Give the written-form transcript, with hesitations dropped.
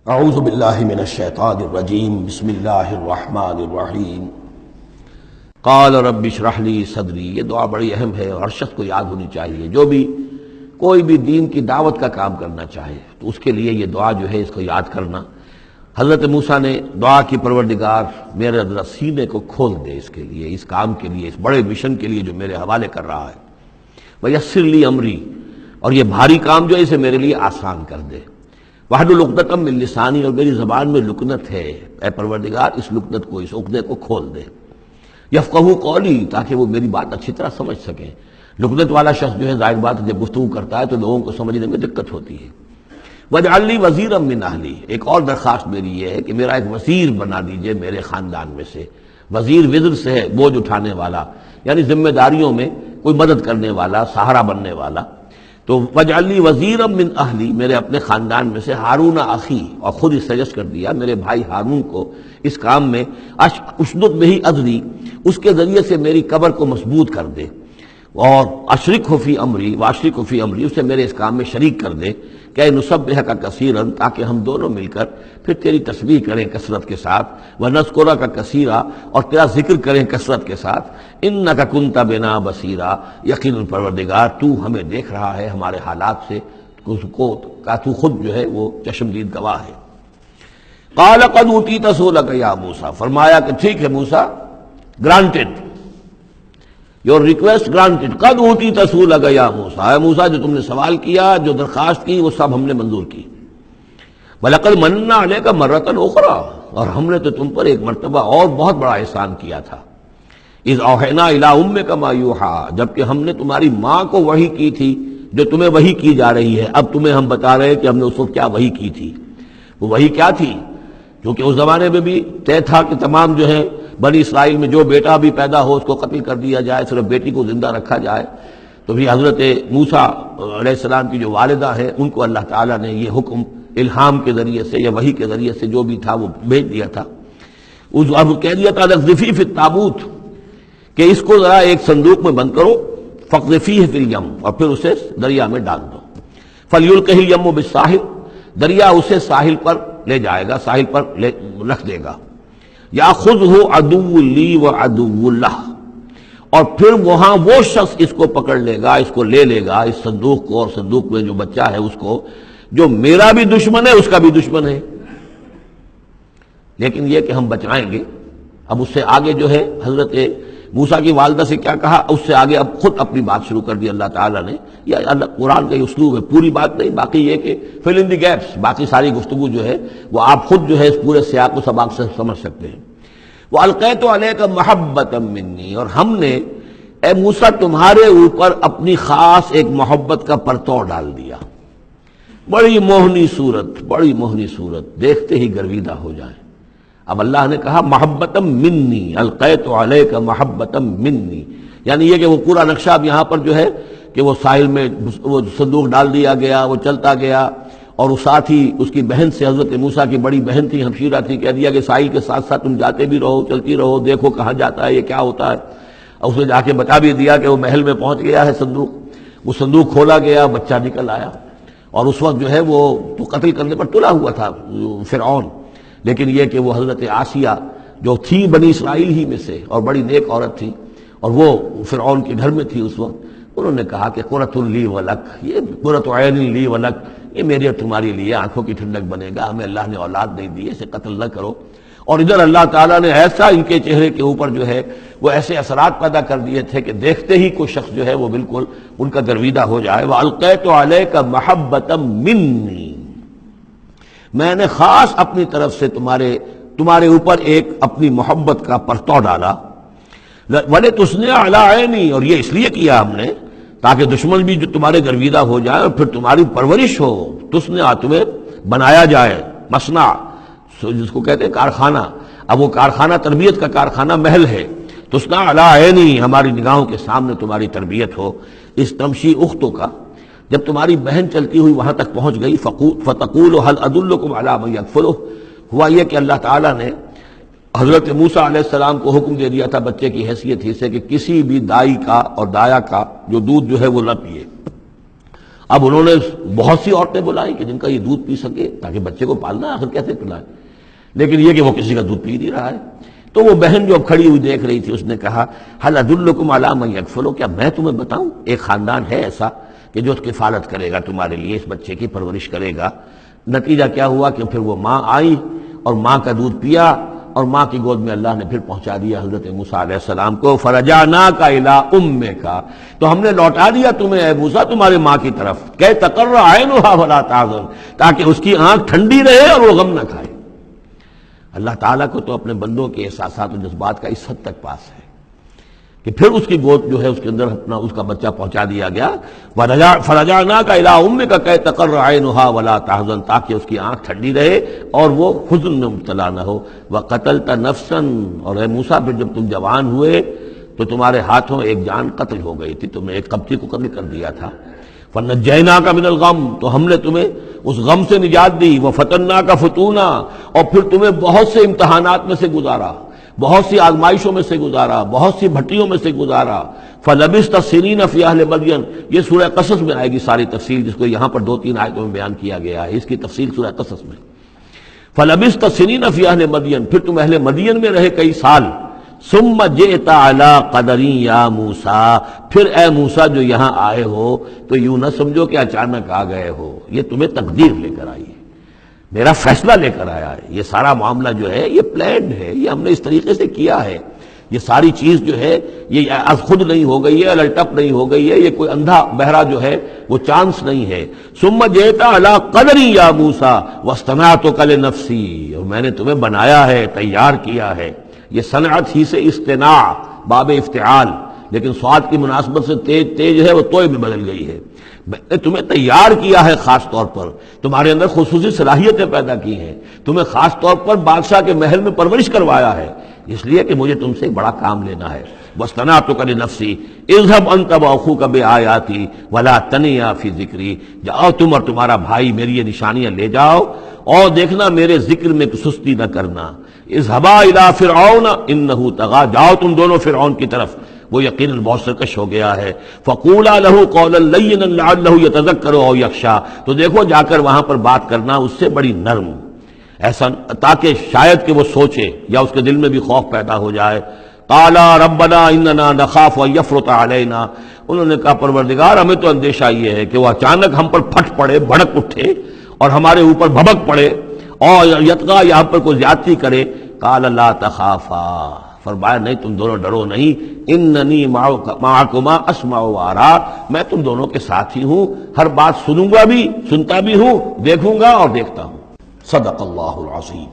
اعوذ باللہ من الشیطان الرجیم بسم اللہ الرحمن الرحیم قال رب اشرح لی صدری. یہ دعا بڑی اہم ہے اور ہر شخص کو یاد ہونی چاہیے. جو بھی کوئی بھی دین کی دعوت کا کام کرنا چاہے تو اس کے لیے یہ دعا جو ہے اس کو یاد کرنا. حضرت موسیٰ نے دعا کی پروردگار میرے ذرا سینے کو کھول دے اس کے لیے، اس کام کے لیے، اس بڑے مشن کے لیے جو میرے حوالے کر رہا ہے. ویسر لی امری، اور یہ بھاری کام جو ہے اسے میرے لیے آسان کر دے. واحلل عقدۃ من لسانی، اور میری زبان میں لکنت ہے، اے پروردگار اس لکنت کو، اس عقدے کو کھول دے. یفقہوا قولی، تاکہ وہ میری بات اچھی طرح سمجھ سکیں. لکنت والا شخص جو ہے ظاہر بات ہے جب گفتگو کرتا ہے تو لوگوں کو سمجھنے میں دقت ہوتی ہے. واجعل لی وزیرا من اہلی، ایک اور درخواست میری یہ ہے کہ میرا ایک وزیر بنا دیجئے میرے خاندان میں سے. وزیر وزر سے ہے بوجھ اٹھانے والا، یعنی ذمہ داریوں میں کوئی مدد کرنے والا، سہارا بننے والا. تو واجعل لی وزیرا من اہلی، میرے اپنے خاندان میں سے ہارون اخی، اور خود اس سجسٹ کر دیا میرے بھائی ہارون کو اس کام میں. اشدد بہ اذری، اس کے ذریعے سے میری قبر کو مضبوط کر دے. اور اشرکہ فی امری، واشرکہ فی امری، اسے میرے اس کام میں شریک کر دے. کہ نسبحک کثیرا، تاکہ ہم دونوں مل کر پھر تیری تسبیح کریں کثرت کے ساتھ. ونذکرک کثیرا، اور تیرا ذکر کریں کثرت کے ساتھ. انک کنت بنا بصیرا، یقیناً پروردگار تو ہمیں دیکھ رہا ہے ہمارے حالات سے، تو خود جو ہے وہ چشمدید گواہ ہے. قال قد اوتیت سؤلک یا موسیٰ، فرمایا کہ ٹھیک ہے موسیٰ، گرانٹڈ، یور ریکویسٹ گرانٹڈ. قد اوتیت سؤلک یا موسیٰ، اے موسیٰ جو تم نے سوال کیا، جو درخواست کی، وہ سب ہم نے منظور کی. وَلَقَدْ مَنَّا عَلَيْكَ مَرَّةً أُخْرَىٰ، اور ہم نے تو تم پر ایک مرتبہ اور بہت بڑا احسان کیا تھا. اِذْ أَوْحَيْنَا إِلَىٰ أُمِّكَ مَا يُوحَىٰ، جبکہ ہم نے تمہاری ماں کو وحی کی تھی جو تمہیں وحی کی جا رہی ہے. اب تمہیں ہم بتا رہے ہیں کہ ہم نے اس وقت کیا وحی کی تھی. وہ وحی کیا تھی؟ کیونکہ اس زمانے میں بھی طے تھا کہ تمام جو ہے بنی اسرائیل میں جو بیٹا بھی پیدا ہو اس کو قتل کر دیا جائے، صرف بیٹی کو زندہ رکھا جائے. تو بھی حضرت موسیٰ علیہ السلام کی جو والدہ ہیں ان کو اللہ تعالیٰ نے یہ حکم الہام کے ذریعے سے یا وحی کے ذریعے سے جو بھی تھا وہ بھیج دیا تھا. اب کہہ دیا تھا اقذفیہ فی التابوت، کہ اس کو ذرا ایک صندوق میں بند کرو. فاقذفیہ فی الیم، اور پھر اسے دریا میں ڈال دو. فلیلقہ الیم بالساحل، دریا اسے ساحل پر لے جائے گا، ساحل پر رکھ دے گا. یاخذہ عدو لی وعدو لہ، اور پھر وہاں وہ شخص اس کو پکڑ لے گا، اس کو لے لے گا، اس صندوق کو، اور صندوق میں جو بچہ ہے اس کو، جو میرا بھی دشمن ہے اس کا بھی دشمن ہے. لیکن یہ کہ ہم بچائیں گے. اب اس سے آگے جو ہے حضرت موسیٰ کی والدہ سے کیا کہا، اس سے آگے اب خود اپنی بات شروع کر دی اللہ تعالیٰ نے. یہ اللہ قرآن کا یہ اسلوب ہے، پوری بات نہیں، باقی یہ کہ فل ان دی گیپس، باقی ساری گفتگو جو ہے وہ آپ خود جو ہے اس پورے سیاق و سباق سے سمجھ سکتے ہیں. وَأَلْقَيْتُ عَلَيْكَ مَحَبَّةً مِّنِّي، اور ہم نے اے موسیٰ تمہارے اوپر اپنی خاص ایک محبت کا پرتو ڈال دیا. بڑی موہنی صورت، بڑی موہنی صورت، دیکھتے ہی گرویدہ ہو جائیں. اب اللہ نے کہا محبتم منی، القیت علیک محبتم منی، یعنی یہ کہ وہ پورا نقشہ اب یہاں پر جو ہے کہ وہ ساحل میں وہ صندوق ڈال دیا گیا، وہ چلتا گیا. اور ساتھ ہی اس کی بہن سے، حضرت موسیٰ کی بڑی بہن تھی، ہمشیرہ تھی، کہہ دیا کہ ساحل کے ساتھ ساتھ تم جاتے بھی رہو، چلتی رہو، دیکھو کہاں جاتا ہے، یہ کیا ہوتا ہے. اور اس نے جا کے بتا بھی دیا کہ وہ محل میں پہنچ گیا ہے صندوق. وہ صندوق کھولا گیا، بچہ نکل آیا. اور اس وقت جو ہے وہ تو قتل کرنے پر تلا ہوا تھا فرعون. لیکن یہ کہ وہ حضرت آسیہ جو تھی بنی اسرائیل ہی میں سے اور بڑی نیک عورت تھی، اور وہ فرعون کے گھر میں تھی اس وقت، انہوں نے کہا کہ قرۃ لی ولک، یہ قرۃ عین لی ولک، یہ میری اور تمہاری لیے آنکھوں کی ٹھنڈک بنے گا. ہمیں اللہ نے اولاد نہیں دی، اسے قتل نہ کرو. اور ادھر اللہ تعالیٰ نے ایسا ان کے چہرے کے اوپر جو ہے وہ ایسے اثرات پیدا کر دیے تھے کہ دیکھتے ہی کوئی شخص جو ہے وہ بالکل ان کا گرویدہ ہو جائے. وَأَلْقَيْتُ عَلَيْكَ مَحَبَّةً مِّنِّي، میں نے خاص اپنی طرف سے تمہارے اوپر ایک اپنی محبت کا پرتو ڈالا. وَلِتُصْنِعَ عَلَىٰ عَيْنِي، اور یہ اس لیے کیا ہم نے تاکہ دشمن بھی جو تمہارے گرویدہ ہو جائے اور پھر تمہاری پرورش ہو. تصنع، تمہیں بنایا جائے. مصنع جس کو کہتے ہیں کارخانہ، اب وہ کارخانہ تربیت کا کارخانہ محل ہے. تصنع علی عینی، ہماری نگاہوں کے سامنے تمہاری تربیت ہو. اس تمشی اختوں کا، جب تمہاری بہن چلتی ہوئی وہاں تک پہنچ گئی، فتقول هل ادلکم علی من یکفلہ، ہوا یہ کہ اللہ تعالیٰ نے حضرت موسیٰ علیہ السلام کو حکم دے دیا تھا بچے کی حیثیت ہی سے کہ کسی بھی دائی کا اور دایا کا جو دودھ جو ہے وہ نہ پیے. اب انہوں نے بہت سی عورتیں بلائی کہ جن کا یہ دودھ پی سکے تاکہ بچے کو پالنا ہے، آخر کیسے پلائے، لیکن یہ کہ وہ کسی کا دودھ پی نہیں رہا ہے۔ تو وہ بہن جو اب کھڑی ہوئی دیکھ رہی تھی، اس نے کہا هل ادلکم علی من یکفلو، کیا میں تمہیں بتاؤں، ایک خاندان ہے ایسا کہ جو کفالت کرے گا تمہارے لیے، اس بچے کی پرورش کرے گا۔ نتیجہ کیا ہوا کہ پھر وہ ماں آئی اور ماں کا دودھ پیا، اور ماں کی گود میں اللہ نے پھر پہنچا دیا حضرت موسیٰ علیہ السلام کو، فرجعناک الی امک، تو ہم نے لوٹا دیا تمہیں اے موسیٰ تمہارے ماں کی طرف، کہ تقر عینھا ولا تحزن، تاکہ اس کی آنکھ ٹھنڈی رہے اور وہ غم نہ کھائے۔ اللہ تعالیٰ کو تو اپنے بندوں کے احساسات و جذبات کا اس حد تک پاس ہے کہ پھر اس کی گود جو ہے اس کے اندر اپنا اس کا بچہ پہنچا دیا گیا، فرجعناک الی امک کہ تقر عینھا ولا تحزن، تاکہ اس کی آنکھ ٹھنڈی رہے اور وہ حزن میں مبتلا نہ ہو۔ وقتلت نفسا، اور اے موسیٰ پھر جب تم جوان ہوئے تو تمہارے ہاتھوں ایک جان قتل ہو گئی تھی، تم نے ایک قبطی کو قتل کر دیا تھا۔ فنجیناک من الغم، تو ہم نے تمہیں اس غم سے نجات دی، وفتناک فتونا، اور پھر تمہیں بہت سے امتحانات میں سے گزارا، بہت سی آزمائشوں میں سے گزارا، بہت سی بھٹیوں میں سے گزارا۔ فلبثت سنین فی اہل مدین، یہ سورہ قصص میں آئے گی ساری تفصیل، جس کو یہاں پر 2-3 آیتوں میں بیان کیا گیا ہے، اس کی تفصیل سورہ قصص میں۔ فلبثت سنین فی اہل مدین، پھر تم اہل مدین میں رہے کئی سال۔ ثم جئت علی قدری یا موسیٰ، پھر اے موسیٰ جو یہاں آئے ہو تو یوں نہ سمجھو کہ اچانک آ گئے ہو، یہ تمہیں تقدیر لے کر آئی ہے، میرا فیصلہ لے کر آیا ہے۔ یہ سارا معاملہ جو ہے یہ پلانڈ ہے، یہ ہم نے اس طریقے سے کیا ہے، یہ ساری چیز جو ہے یہ از خود نہیں ہو گئی ہے، الٹپ نہیں ہو گئی ہے، یہ کوئی اندھا بہرا جو ہے وہ چانس نہیں ہے۔ ثم جئت علی قدری یا موسیٰ واصطنعتک لنفسی، اور میں نے تمہیں بنایا ہے، تیار کیا ہے۔ یہ صنعت ہی سے اصطناع باب افتعال، لیکن صاد کی مناسبت سے تیج ہے وہ توئے میں بدل گئی ہے۔ میں نے تمہیں تیار کیا ہے، خاص طور پر تمہارے اندر خصوصی صلاحیتیں پیدا کی ہیں، تمہیں خاص طور پر بادشاہ کے محل میں پرورش کروایا ہے، اس لیے کہ مجھے تم سے ایک بڑا کام لینا ہے۔ واصطنعتک لنفسی اذهب انت واخوک بآیاتی ولا تنیا فی ذکری، جاؤ تم اور تمہارا بھائی میری یہ نشانیاں لے جاؤ، اور دیکھنا میرے ذکر میں سستی نہ کرنا۔ اذهبا الی فرعون انہ طغی، جاؤ تم دونوں فرعون کی طرف، وہ یقیناً بہت سرکش ہو گیا ہے۔ فقولا لہ قولا لینا لعلہ یتذکر او یخشی، تو دیکھو جا کر وہاں پر بات کرنا اس سے بڑی نرم، ایسا تاکہ شاید کہ وہ سوچے یا اس کے دل میں بھی خوف پیدا ہو جائے۔ قالا ربنا اننا نخاف ان یفرط علینا، انہوں نے کہا پروردگار ہمیں تو اندیشہ یہ ہے کہ وہ اچانک ہم پر پھٹ پڑے، بھڑک اٹھے اور ہمارے اوپر بھبک پڑے، اور یتغا یا ہم پر کوئی زیادتی کرے۔ قال لا تخافا، فرمایا نہیں تم دونوں ڈرو نہیں، اننی معکما اسمع و ارا، میں تم دونوں کے ساتھ ہی ہوں، ہر بات سنوں گا بھی، سنتا بھی ہوں، دیکھوں گا اور دیکھتا ہوں۔ صدق اللہ العظیم۔